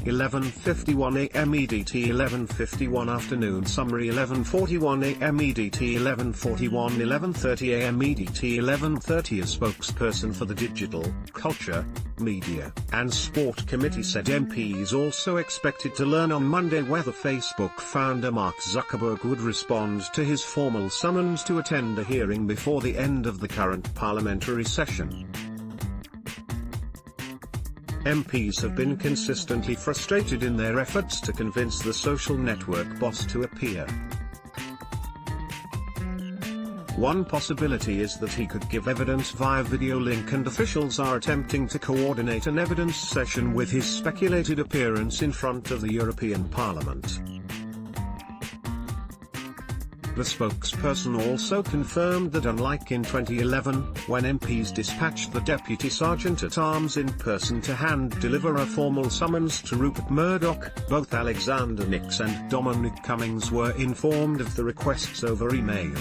11:51 a.m. EDT 11:51 afternoon summary 11:41 a.m. EDT 11:41 11:30 a.m. EDT 11:30 A spokesperson for the Digital, Culture, Media, and Sport Committee said MPs also expected to learn on Monday whether Facebook founder Mark Zuckerberg would respond to his formal summons to attend a hearing before the end of the current parliamentary session. MPs have been consistently frustrated in their efforts to convince the social network boss to appear. One possibility is that he could give evidence via video link, and officials are attempting to coordinate an evidence session with his speculated appearance in front of the European Parliament. The spokesperson also confirmed that unlike in 2011, when MPs dispatched the Deputy Sergeant-at-Arms in person to hand-deliver a formal summons to Rupert Murdoch, both Alexander Nix and Dominic Cummings were informed of the requests over email.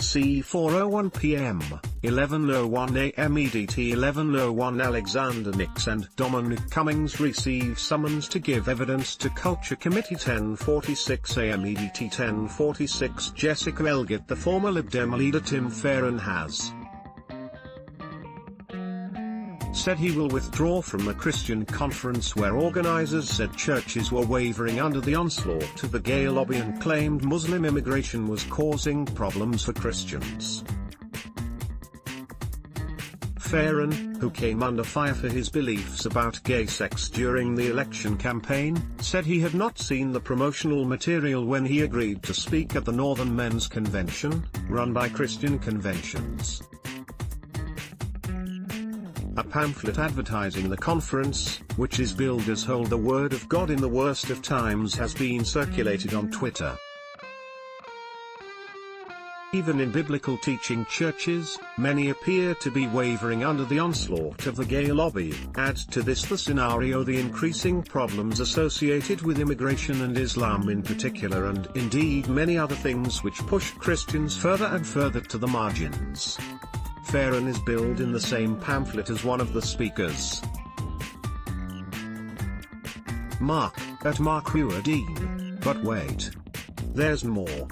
C 4:01 p.m., 11:01 a.m. EDT 11:01 Alexander Nix and Dominic Cummings receive summons to give evidence to Culture Committee 10:46 a.m. EDT 10:46 Jessica Elgett. The former Lib Dem leader Tim Farron has said he will withdraw from a Christian conference where organizers said churches were wavering under the onslaught of the gay lobby and claimed Muslim immigration was causing problems for Christians. Farron, who came under fire for his beliefs about gay sex during the election campaign, said he had not seen the promotional material when he agreed to speak at the Northern Men's Convention, run by Christian Conventions. A pamphlet advertising the conference, which is billed as Hold the Word of God in the Worst of Times, has been circulated on Twitter. Even in biblical teaching churches, many appear to be wavering under the onslaught of the gay lobby. Add to this the scenario the increasing problems associated with immigration and Islam in particular, and indeed many other things which push Christians further and further to the margins. Farron is billed in the same pamphlet as one of the speakers. Mark Ruadine. But wait. There's more.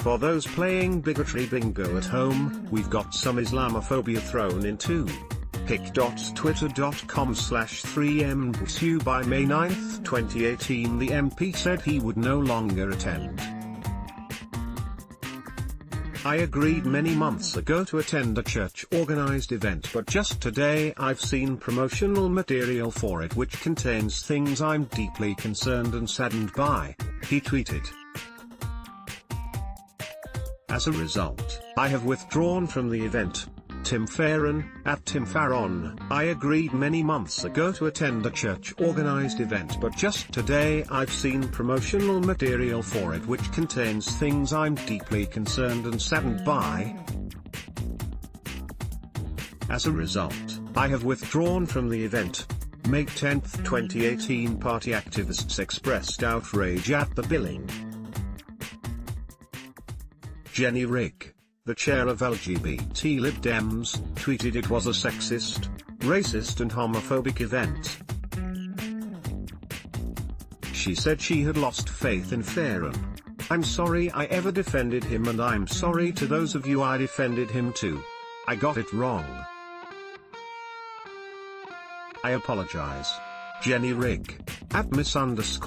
For those playing bigotry bingo at home, we've got some Islamophobia thrown in too. pic.twitter.com/3mbsu By May 9, 2018 the MP said he would no longer attend. I agreed many months ago to attend a church-organized event, but just today I've seen promotional material for it which contains things I'm deeply concerned and saddened by, he tweeted. As a result, I have withdrawn from the event. Tim Farron, at Tim Farron. I agreed many months ago to attend a church-organized event, but just today I've seen promotional material for it which contains things I'm deeply concerned and saddened by. As a result, I have withdrawn from the event. May 10, 2018 Party activists expressed outrage at the billing. Jenny Rigg, the chair of LGBT Lib Dems, tweeted it was a sexist, racist and homophobic event. She said she had lost faith in Farron. I'm sorry I ever defended him, and I'm sorry to those of you I defended him too. I got it wrong. I apologize. Jenny Rigg, at Miss_S_B.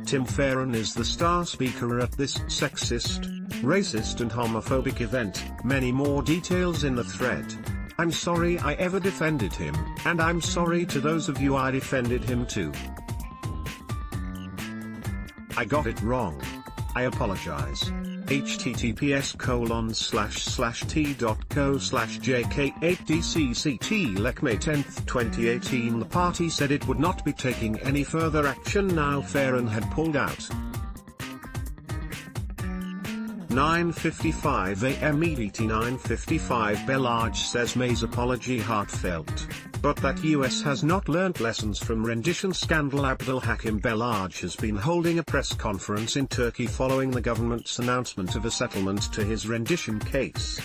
Tim Farron is the star speaker at this sexist, racist and homophobic event. Many more details in the thread. I'm sorry I ever defended him, and I'm sorry to those of you I defended him too. I got it wrong. I apologize. https://t.co/jk8dcct Lec May 10, 2018 The party said it would not be taking any further action now Farron had pulled out. 9:55 a.m. EDT 9:55 Bellarge says May's apology heartfelt, but that US has not learnt lessons from rendition scandal. Abdul Hakim Bellarge has been holding a press conference in Turkey following the government's announcement of a settlement to his rendition case.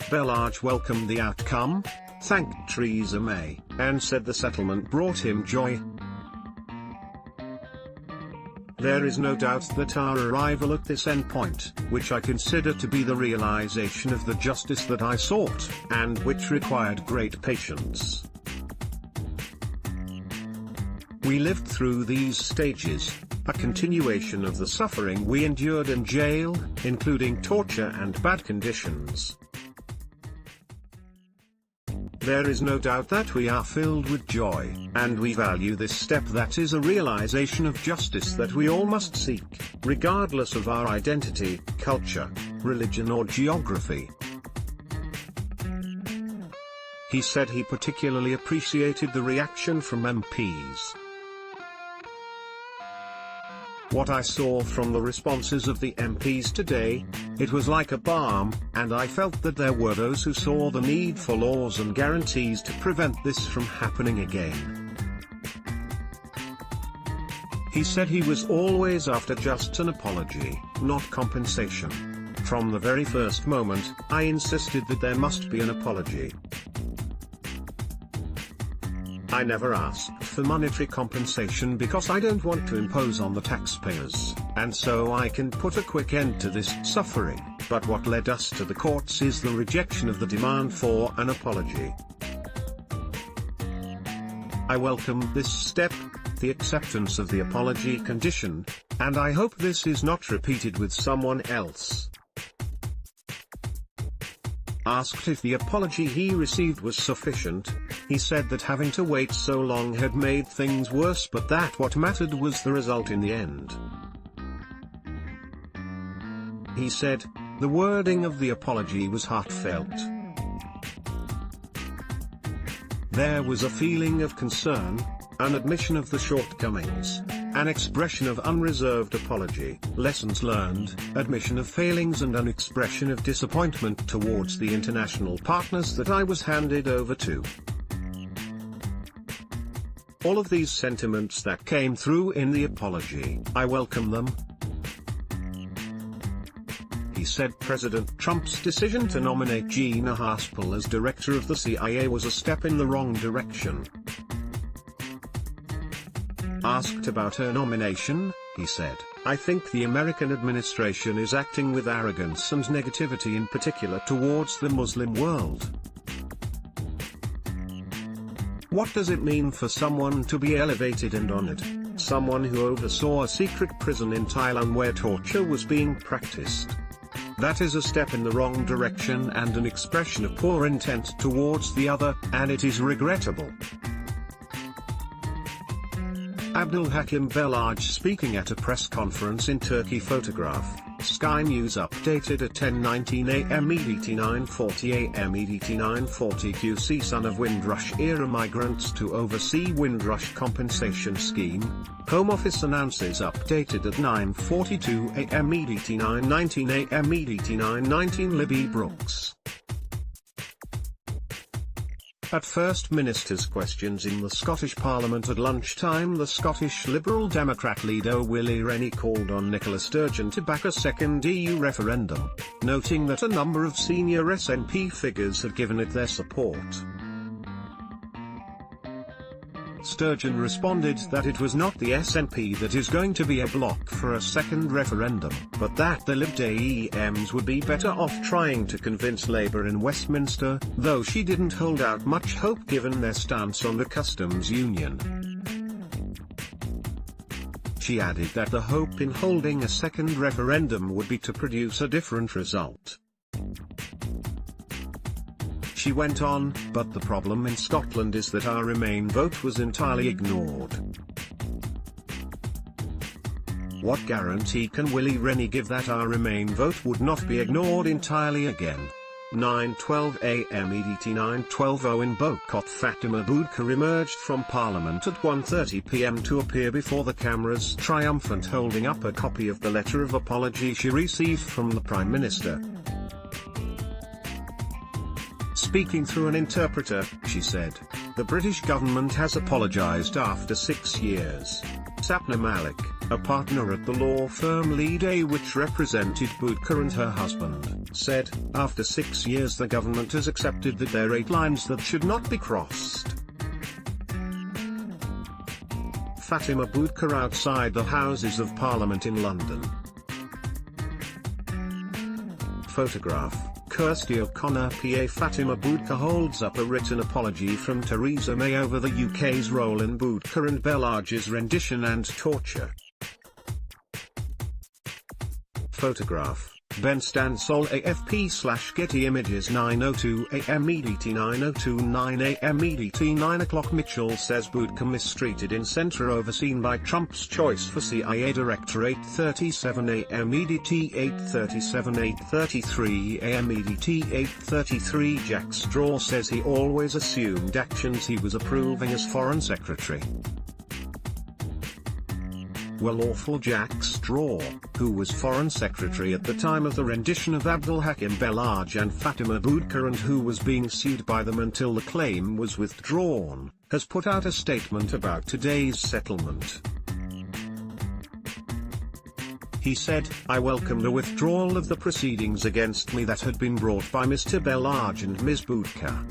Bellarge welcomed the outcome, thanked Theresa May, and said the settlement brought him joy. There is no doubt that our arrival at this endpoint, which I consider to be the realization of the justice that I sought, and which required great patience. We lived through these stages, a continuation of the suffering we endured in jail, including torture and bad conditions. There is no doubt that we are filled with joy, and we value this step that is a realization of justice that we all must seek, regardless of our identity, culture, religion or geography. He said he particularly appreciated the reaction from MPs. What I saw from the responses of the MPs today, it was like a balm, and I felt that there were those who saw the need for laws and guarantees to prevent this from happening again. He said he was always after just an apology, not compensation. From the very first moment, I insisted that there must be an apology. I never asked for monetary compensation because I don't want to impose on the taxpayers, and so I can put a quick end to this suffering, but what led us to the courts is the rejection of the demand for an apology. I welcome this step, the acceptance of the apology condition, and I hope this is not repeated with someone else. Asked if the apology he received was sufficient, he said that having to wait so long had made things worse, but that what mattered was the result in the end. He said, the wording of the apology was heartfelt. There was a feeling of concern, an admission of the shortcomings, an expression of unreserved apology, lessons learned, admission of failings and an expression of disappointment towards the international partners that I was handed over to. All of these sentiments that came through in the apology, I welcome them. He said President Trump's decision to nominate Gina Haspel as director of the CIA was a step in the wrong direction. Asked about her nomination, he said, I think the American administration is acting with arrogance and negativity, in particular towards the Muslim world. What does it mean for someone to be elevated and honored? Someone who oversaw a secret prison in Thailand where torture was being practiced. That is a step in the wrong direction and an expression of poor intent towards the other, and it is regrettable. Abdul Hakim Bellarge speaking at a press conference in Turkey. Photograph, Sky News updated at 10:19 a.m. EDT 9:40 a.m. EDT 9:40 QC. Son of Windrush era migrants to oversee Windrush compensation scheme. Home Office announces updated at 9:42 a.m. EDT 9:19 a.m. EDT 9:19 Libby Brooks. At First Minister's questions in the Scottish Parliament at lunchtime, the Scottish Liberal Democrat leader Willie Rennie called on Nicola Sturgeon to back a second EU referendum, noting that a number of senior SNP figures had given it their support. Sturgeon responded that it was not the SNP that is going to be a block for a second referendum, but that the Lib Dems would be better off trying to convince Labour in Westminster, though she didn't hold out much hope given their stance on the customs union. She added that the hope in holding a second referendum would be to produce a different result. She went on, but the problem in Scotland is that our Remain vote was entirely ignored. What guarantee can Willie Rennie give that our Remain vote would not be ignored entirely again? 9:12 a.m. EDT 9:12 Owen Bokot Fatima Boudkar emerged from Parliament at 1:30 p.m. to appear before the cameras triumphant, holding up a copy of the letter of apology she received from the Prime Minister. Speaking through an interpreter, she said, "The British government has apologised after 6 years." Sapna Malik, a partner at the law firm EDT A which represented Boudkar and her husband, said, after 6 years the government has accepted that there are 8 lines that should not be crossed. Fatima Boudkar outside the Houses of Parliament in London. Photograph, Kirsty O'Connor PA. Fatima Boudkar holds up a written apology from Theresa May over the UK's role in Boudkar and Bellage's rendition and torture. Photograph, Ben Stansol AFP/Getty Images. 9:02 AM EDT 9:09 AM EDT 9 o'clock. Mitchell says Boudkar mistreated in centre overseen by Trump's choice for CIA Director. 8:37 AM EDT 8:37 8:33 AM EDT 8:33. Jack Straw says he always assumed actions he was approving as Foreign Secretary. Well, awful Jack Straw, who was Foreign Secretary at the time of the rendition of Abdul Hakim Bellage and Fatima Boudkar and who was being sued by them until the claim was withdrawn, has put out a statement about today's settlement. He said, "I welcome the withdrawal of the proceedings against me that had been brought by Mr. Bellage and Ms. Boudkar.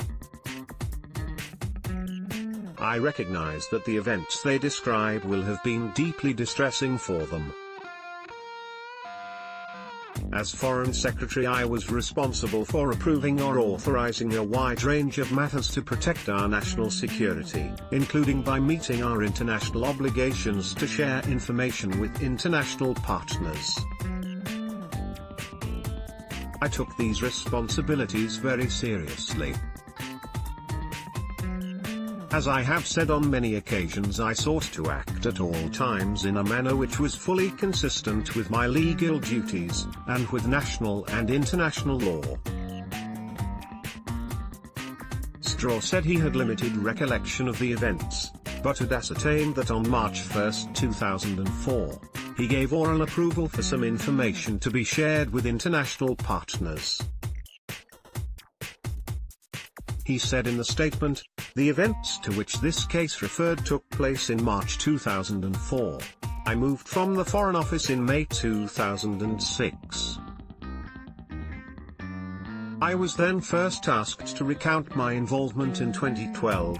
I recognize that the events they describe will have been deeply distressing for them. As Foreign Secretary, I was responsible for approving or authorizing a wide range of matters to protect our national security, including by meeting our international obligations to share information with international partners. I took these responsibilities very seriously. As I have said on many occasions, I sought to act at all times in a manner which was fully consistent with my legal duties, and with national and international law." Straw said he had limited recollection of the events, but had ascertained that on March 1, 2004, he gave oral approval for some information to be shared with international partners. He said in the statement, "The events to which this case referred took place in March 2004. I moved from the Foreign Office in May 2006. I was then first tasked to recount my involvement in 2012.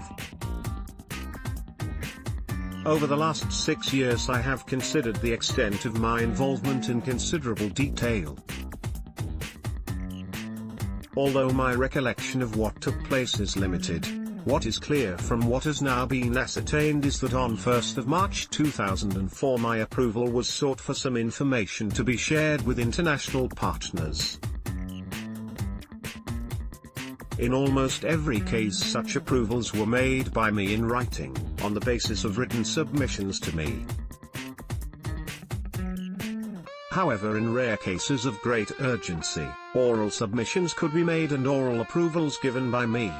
Over the last 6 years I have considered the extent of my involvement in considerable detail. Although my recollection of what took place is limited, what is clear from what has now been ascertained is that on 1 March 2004 my approval was sought for some information to be shared with international partners. In almost every case such approvals were made by me in writing, on the basis of written submissions to me. However, in rare cases of great urgency, oral submissions could be made and oral approvals given by me.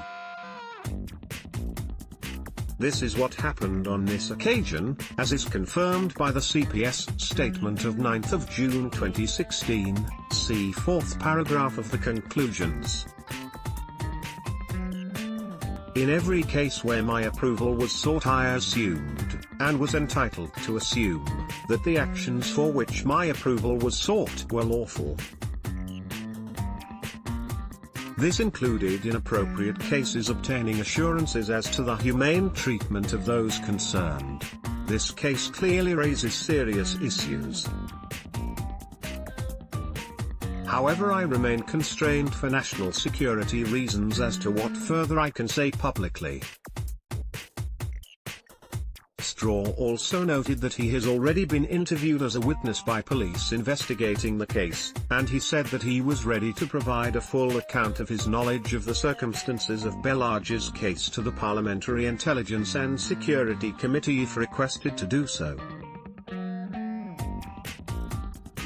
This is what happened on this occasion, as is confirmed by the CPS statement of 9 June 2016, see 4th paragraph of the conclusions. In every case where my approval was sought, I assumed, and was entitled to assume, that the actions for which my approval was sought were lawful. This included in appropriate cases obtaining assurances as to the humane treatment of those concerned. This case clearly raises serious issues. However, I remain constrained for national security reasons as to what further I can say publicly. Straw also noted that he has already been interviewed as a witness by police investigating the case, and he said that he was ready to provide a full account of his knowledge of the circumstances of Bellage's case to the Parliamentary Intelligence and Security Committee if requested to do so.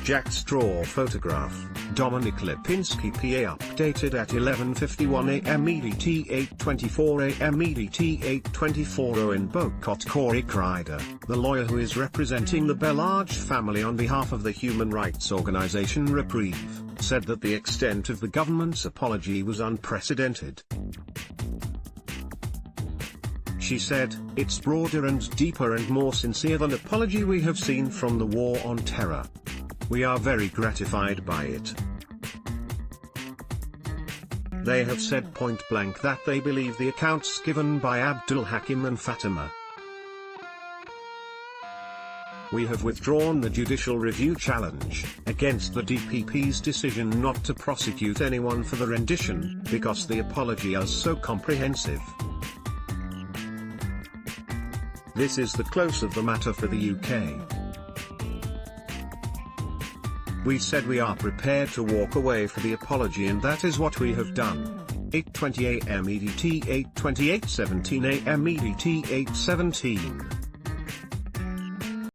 Jack Straw photograph, Dominic Lipinski PA updated at 11:51 AM EDT 8:24 AM EDT 8:24. Owen Bocott. Corey Crider, the lawyer who is representing the Bellage family on behalf of the human rights organization Reprieve, said that the extent of the government's apology was unprecedented. She said, "It's broader and deeper and more sincere than apology we have seen from the war on terror. We are very gratified by it. They have said point blank that they believe the accounts given by Abdul Hakim and Fatima. We have withdrawn the judicial review challenge against the DPP's decision not to prosecute anyone for the rendition, because the apology is so comprehensive. This is the close of the matter for the UK. We said we are prepared to walk away for the apology, and that is what we have done. 8:20 AM EDT 8:28:17 AM EDT 8:17